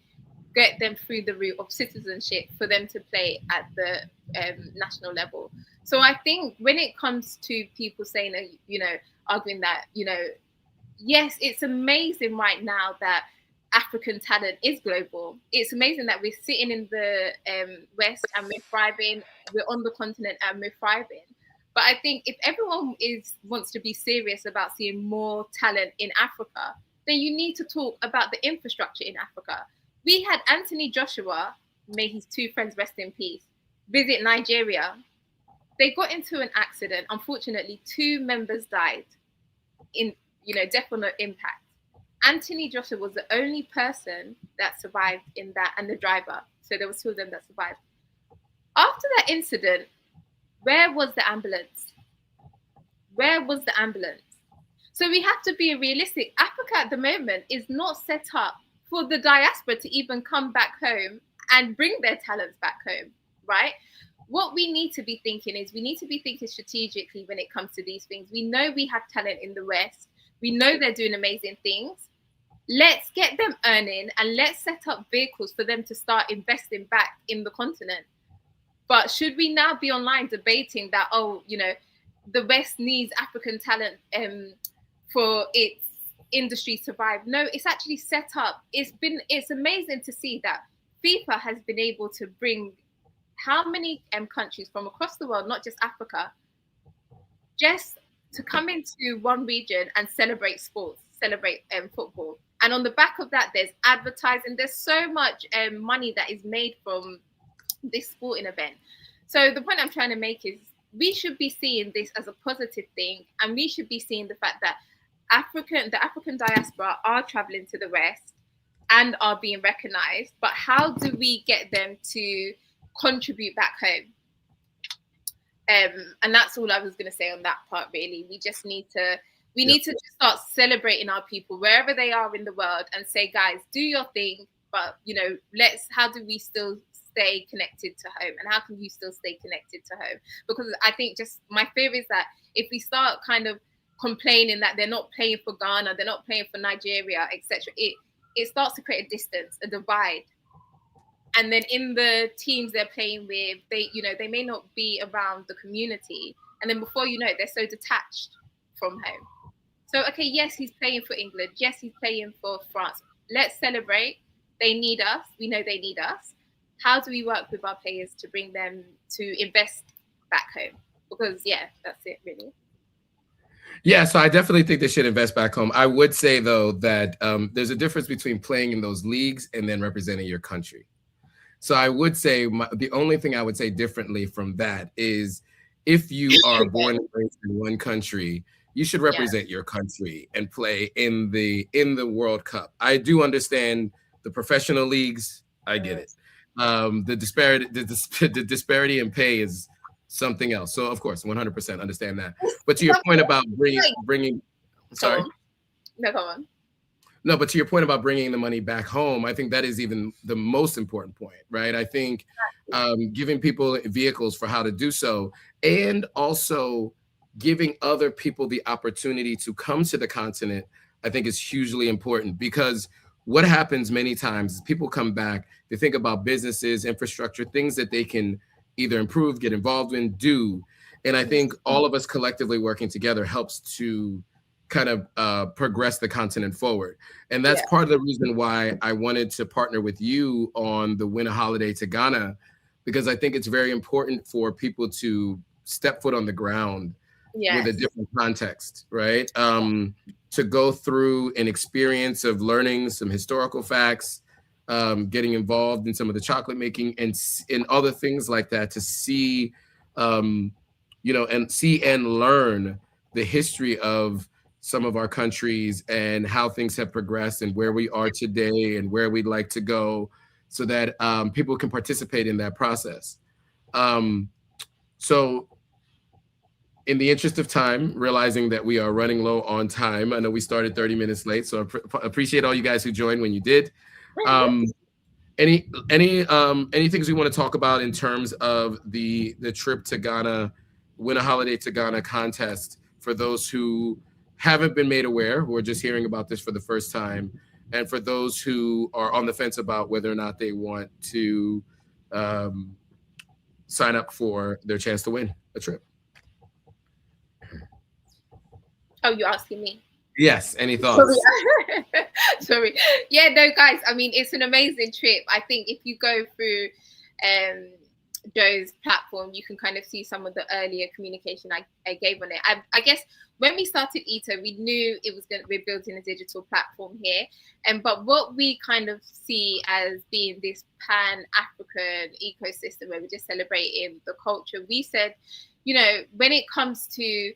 get them through the route of citizenship for them to play at the national level. So I think when it comes to people saying, arguing that, yes, it's amazing right now that African talent is global. It's amazing that we're sitting in the West and we're thriving. We're on the continent and we're thriving. But I think if everyone wants to be serious about seeing more talent in Africa, then you need to talk about the infrastructure in Africa. We had Anthony Joshua, may his two friends rest in peace, visit Nigeria. They got into an accident. Unfortunately, 2 members died in, death or no impact. Anthony Joshua was the only person that survived in that, and the driver. So there was 2 of them that survived. After that incident, where was the ambulance? Where was the ambulance? So we have to be realistic. Africa at the moment is not set up for the diaspora to even come back home and bring their talents back home, right? What we need to be thinking is we need to be thinking strategically when it comes to these things. We know we have talent in the West. We know they're doing amazing things. Let's get them earning, and let's set up vehicles for them to start investing back in the continent. But should we now be online debating that, the West needs African talent for its industry to survive? No, it's actually set up. It's amazing to see that FIFA has been able to bring how many countries from across the world, not just Africa, just to come into one region and celebrate sports, celebrate football. And on the back of that, there's advertising. There's so much money that is made from this sporting event. So the point I'm trying to make is we should be seeing this as a positive thing, and we should be seeing the fact that the African diaspora are traveling to the West and are being recognized. But how do we get them to contribute back home? And that's all I was going to say on that part, really. We just need to need to just start celebrating our people wherever they are in the world and say, guys, do your thing, but how do we still stay connected to home, and how can you still stay connected to home? Because I think just my fear is that if we start kind of complaining that they're not playing for Ghana, they're not playing for Nigeria, etc., it starts to create a distance, a divide. And then in the teams they're playing with, they may not be around the community, and then before you know it, they're so detached from home. So okay, yes, he's playing for England, yes, he's playing for France. Let's celebrate. They need us. We know they need us. How do we work with our players to bring them to invest back home? Because that's it, really. Yeah, so I definitely think they should invest back home. I would say, though, that there's a difference between playing in those leagues and then representing your country. So I would say the only thing I would say differently from that is if you are born and raised in one country, you should represent your country and play in the World Cup. I do understand the professional leagues. I get it. The disparity in pay is something else. So of course, 100% understand that. But to your point about bringing, sorry, no, go on. No, but to your point about bringing the money back home, I think that is even the most important point, right? I think giving people vehicles for how to do so, and also giving other people the opportunity to come to the continent, I think is hugely important, because what happens many times is people come back, they think about businesses, infrastructure, things that they can either improve, get involved in, do. And I think all of us collectively working together helps to kind of progress the continent forward. And that's part of the reason why I wanted to partner with you on the Win a Holiday to Ghana, because I think it's very important for people to step foot on the ground with a different context, right? To go through an experience of learning some historical facts, getting involved in some of the chocolate making and other things like that, to see, and see and learn the history of some of our countries and how things have progressed and where we are today and where we'd like to go, so that people can participate in that process. So in the interest of time, realizing that we are running low on time, I know we started 30 minutes late, so I appreciate all you guys who joined when you did. Any things we want to talk about in terms of the trip to Ghana, Win a Holiday to Ghana contest, for those who haven't been made aware, who are just hearing about this for the first time, and for those who are on the fence about whether or not they want to sign up for their chance to win a trip? Oh, you're asking me? Yes. Any thoughts? Sorry. Yeah, no, guys. I mean, it's an amazing trip. I think if you go through Joe's platform, you can kind of see some of the earlier communication I gave on it. I guess when we started ITO, we knew it was we're building a digital platform here, but what we kind of see as being this pan-African ecosystem where we're just celebrating the culture, we said, when it comes to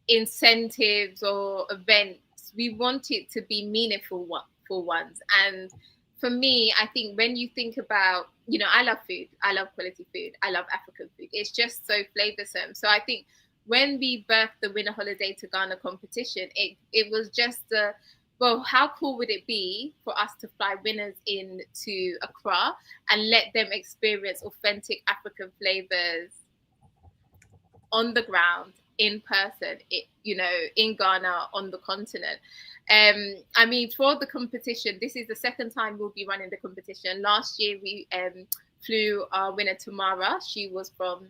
incentives or events, we want it to be meaningful ones. And for me, I think when you think about, I love food, I love quality food, I love African food. It's just so flavorsome. So I think when we birthed the Win a Holiday to Ghana competition, it was just how cool would it be for us to fly winners into Accra and let them experience authentic African flavors on the ground, in person, in Ghana, on the continent. I mean, for the competition, this is the second time we'll be running the competition. Last year, we flew our winner, Tamara. She was from,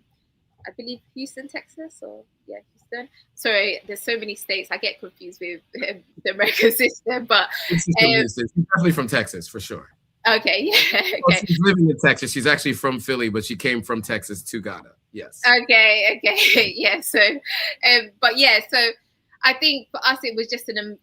I believe, Houston, Texas, Houston. Sorry, there's so many states. I get confused with the American system, but she's definitely from Texas, for sure. Okay, yeah. Okay. Well, she's living in Texas. She's actually from Philly, but she came from Texas to Ghana. Yes. Okay. Yeah. So, but yeah. So, I think for us, it was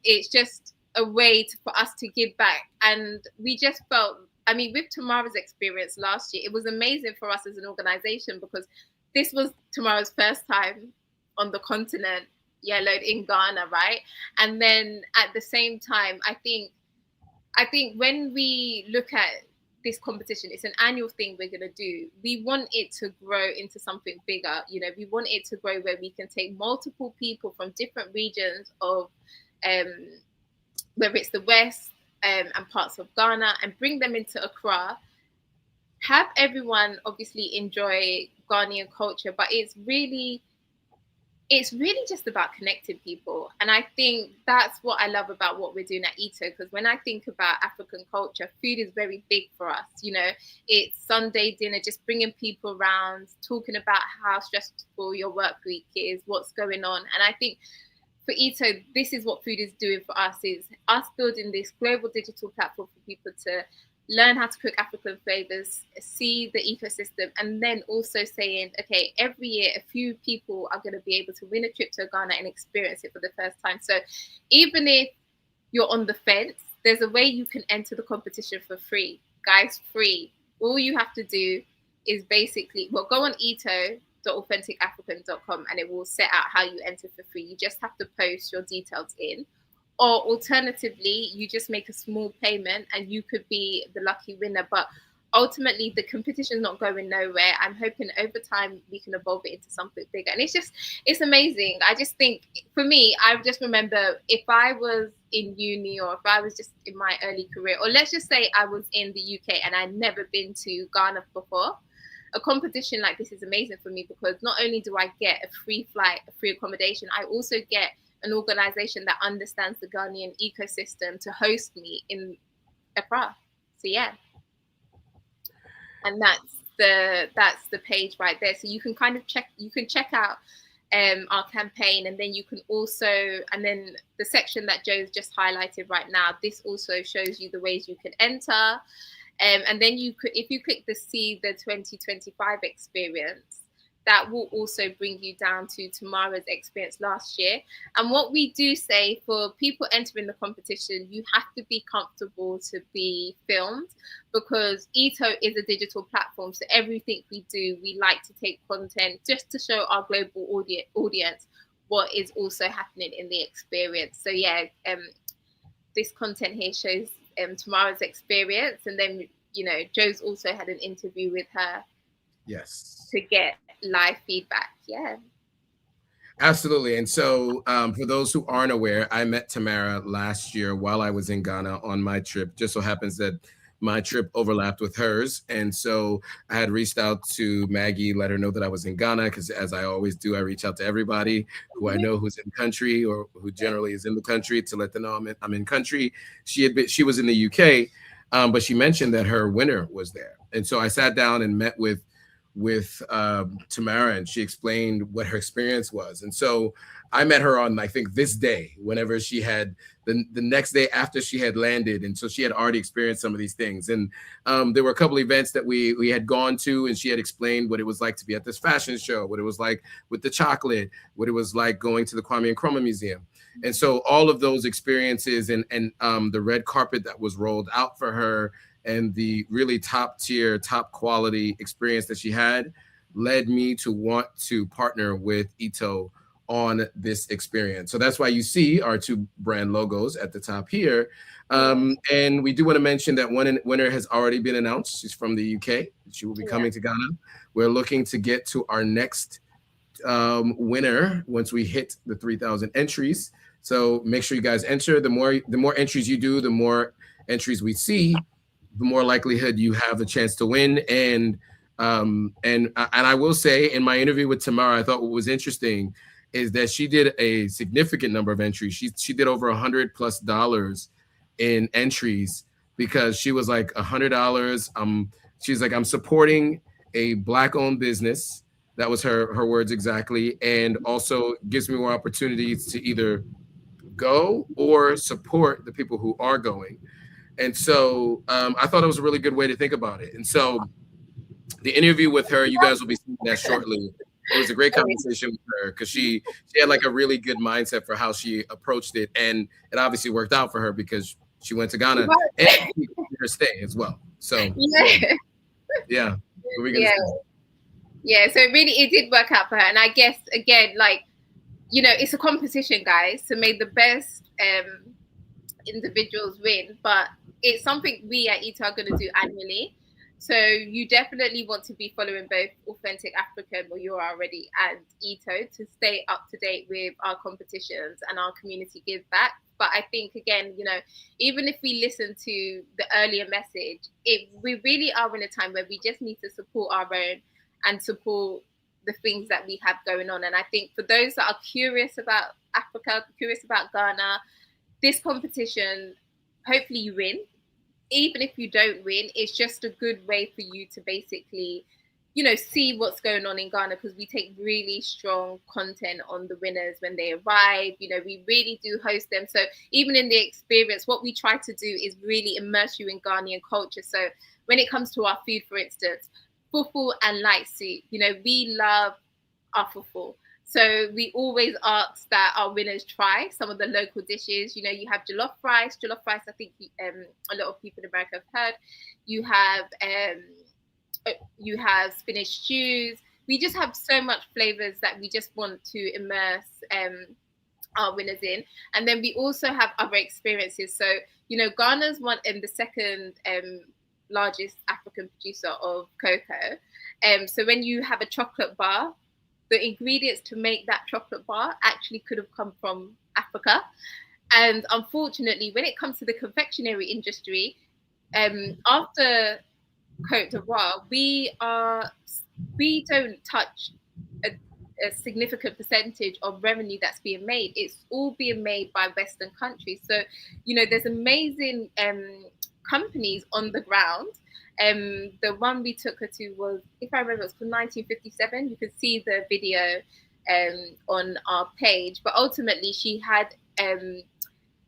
it's just a way for us to give back, and we just felt. I mean, with Tamara's experience last year, it was amazing for us as an organization, because this was Tamara's first time on the continent, yellowed in Ghana, right? And then at the same time, I think when we look at this competition, it's an annual thing we're going to do. We want it to grow into something bigger. We want it to grow where we can take multiple people from different regions of, whether it's the West and parts of Ghana, and bring them into Accra. Have everyone obviously enjoy Ghanaian culture, but it's really just about connecting people. And I think that's what I love about what we're doing at ITO, because when I think about African culture, food is very big for us. It's Sunday dinner, just bringing people around, talking about how stressful your work week is, what's going on. And I think for ITO, this is what food is doing for us, is us building this global digital platform for people to learn how to cook African flavors, see the ecosystem, and then also saying, okay, every year a few people are going to be able to win a trip to Ghana and experience it for the first time. So even if you're on the fence, there's a way you can enter the competition for free. Guys, free. All you have to do is basically, go on ito.authenticafrican.com and it will set out how you enter for free. You just have to post your details in. Or alternatively, you just make a small payment and you could be the lucky winner. But ultimately, the competition is not going nowhere. I'm hoping over time we can evolve it into something bigger. And it's amazing. I just think, for me, I just remember if I was in uni, or if I was just in my early career, or let's just say I was in the UK and I'd never been to Ghana before, a competition like this is amazing for me, because not only do I get a free flight, a free accommodation, I also get an organization that understands the Ghanaian ecosystem to host me in Accra. So yeah, and that's the page right there. So you can kind of check out our campaign, and then you can also, and then the section that Joe's just highlighted right now, this also shows you the ways you can enter. And then you could, if you click the See the 2025 experience, that will also bring you down to Tamara's experience last year. And what we do say for people entering the competition, you have to be comfortable to be filmed, because Ito is a digital platform. So everything we do, we like to take content just to show our global audience what is also happening in the experience. So yeah, this content here shows Tamara's experience. And then, you know, Joe's also had an interview with her. Yes. To get live feedback. Yeah. Absolutely. And so for those who aren't aware, I met Tamara last year while I was in Ghana on my trip. Just so happens that my trip overlapped with hers. And so I had reached out to Maggie, let her know that I was in Ghana, because as I always do, I reach out to everybody who I know who's in country or who generally is in the country to let them know I'm in country. She was in the UK, but she mentioned that her winner was there. And so I sat down and met with Tamara, and she explained what her experience was. And so I met her on, I think, this day, whenever she had the next day after she had landed. And so she had already experienced some of these things. And there were a couple events that we had gone to, and she had explained what it was like to be at this fashion show, what it was like with the chocolate, what it was like going to the Kwame Nkrumah Museum. And so all of those experiences and the red carpet that was rolled out for her, and the really top tier, top quality experience that she had led me to want to partner with Ito on this experience. So that's why you see our two brand logos at the top here. And we do want to mention that one winner has already been announced. She's from the UK. She will be coming to Ghana. We're looking to get to our next winner once we hit the 3,000 entries. So make sure you guys enter. The more entries you do, the more entries we see, the more likelihood you have a chance to win. And I will say, in my interview with Tamara, I thought what was interesting is that she did a significant number of entries. She did over $100+ in entries, because she was like $100. She's like, I'm supporting a Black-owned business. That was her words exactly, and also gives me more opportunities to either go or support the people who are going. And so I thought it was a really good way to think about it. And so the interview with her, you guys will be seeing that shortly. It was a great conversation with her, because she had like a really good mindset for how she approached it. And it obviously worked out for her, because she went to Ghana and her stay as well. So yeah. Yeah, so it did work out for her. And I guess, again, like, you know, it's a competition, guys, to make the best individuals win, but it's something we at Ito are going to do annually. So you definitely want to be following both Authentic African, or you're already, and Ito, to stay up to date with our competitions and our community give back. But I think, again, you know, even if we listen to the earlier message, we really are in a time where we just need to support our own and support the things that we have going on. And I think for those that are curious about Africa, curious about Ghana, this competition, hopefully you win. Even if you don't win, it's just a good way for you to basically, you know, see what's going on in Ghana, because we take really strong content on the winners when they arrive. You know, we really do host them. So even in the experience, what we try to do is really immerse you in Ghanaian culture. So when it comes to our food, for instance, fufu and light soup, you know, we love our fufu. So we always ask that our winners try some of the local dishes. You know, you have jollof rice. Jollof rice, I think a lot of people in America have heard. You have spinach stews. We just have so much flavors that we just want to immerse our winners in. And then we also have other experiences. So, you know, Ghana's the second largest African producer of cocoa. So when you have a chocolate bar, the ingredients to make that chocolate bar actually could have come from Africa. And unfortunately, when it comes to the confectionery industry, after Côte d'Ivoire, we don't touch a significant percentage of revenue that's being made. It's all being made by Western countries. So, you know, there's amazing companies on the ground. The one we took her to was, if I remember, it was from 1957. You could see the video on our page. But ultimately, she had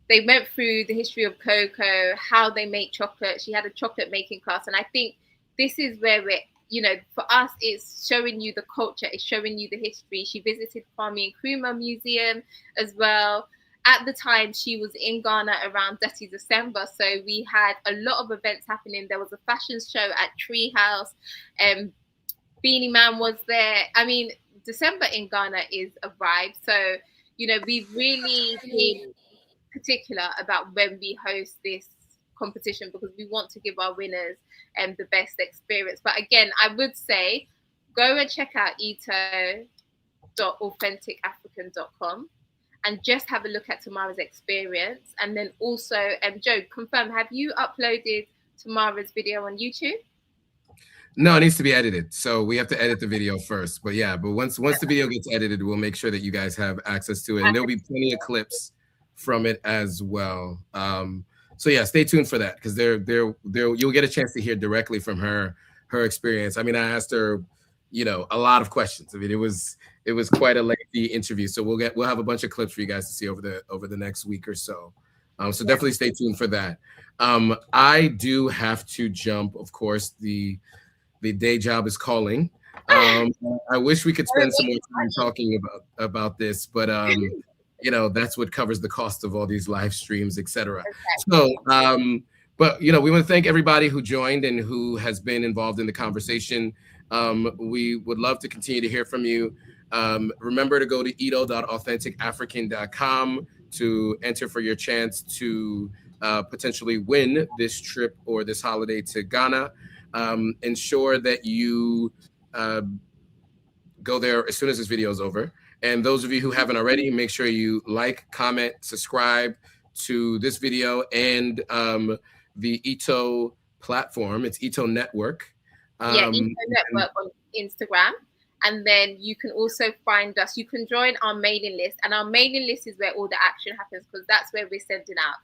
they went through the history of cocoa, how they make chocolate. She had a chocolate making class, and I think this is where we're, you know, for us, it's showing you the culture, it's showing you the history. She visited Kwame Nkrumah Museum as well. At the time, she was in Ghana around Dirty December, so we had a lot of events happening. There was a fashion show at Treehouse, Beanie Man was there. I mean, December in Ghana is a vibe. So, you know, we've really been particular about when we host this competition, because we want to give our winners the best experience. But again, I would say go and check out ito.authenticafrican.com and just have a look at Tamara's experience. And then also, Joe, confirm, have you uploaded Tamara's video on YouTube? No, it needs to be edited. So we have to edit the video first. But yeah, but once the video gets edited, we'll make sure that you guys have access to it. And there'll be plenty of clips from it as well. So yeah, stay tuned for that, because you'll get a chance to hear directly from her experience. I mean, I asked her, you know, a lot of questions. I mean, it was quite a lengthy interview. So we'll have a bunch of clips for you guys to see over the next week or so. So definitely stay tuned for that. I do have to jump. Of course, the day job is calling. I wish we could spend some more time talking about this, but you know, that's what covers the cost of all these live streams, etc. So, but you know, we want to thank everybody who joined and who has been involved in the conversation. We would love to continue to hear from you. Remember to go to ito.authenticafrican.com to enter for your chance to potentially win this trip or this holiday to Ghana. Ensure that you go there as soon as this video is over. And those of you who haven't already, make sure you like, comment, subscribe to this video and the Ito platform. It's Ito Network. Ito Network on Instagram. And then you can also find us. You can join our mailing list. And our mailing list is where all the action happens, because that's where we're sending out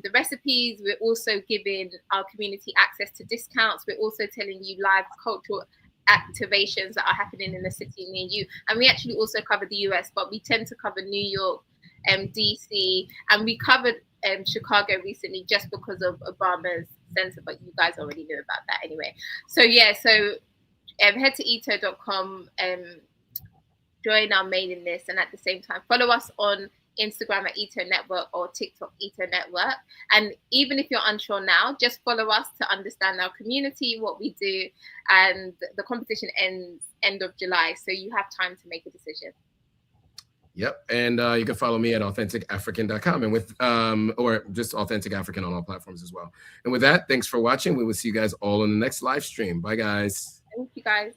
the recipes. We're also giving our community access to discounts. We're also telling you live cultural activations that are happening in the city near you. And we actually also cover the US, but we tend to cover New York, DC, and we covered Chicago recently just because of Obama's center, but you guys already knew about that anyway. So yeah, so head to ito.com, join our mailing list, and at the same time follow us on Instagram at Ito Network or TikTok Ito Network. And even if you're unsure now, just follow us to understand our community, what we do, and the competition ends end of July, so you have time to make a decision. Yep, and you can follow me at authenticafrican.com and with or just Authentic African on all platforms as well. And with that, thanks for watching. We will see you guys all in the next live stream. Bye, guys. Thank you, guys.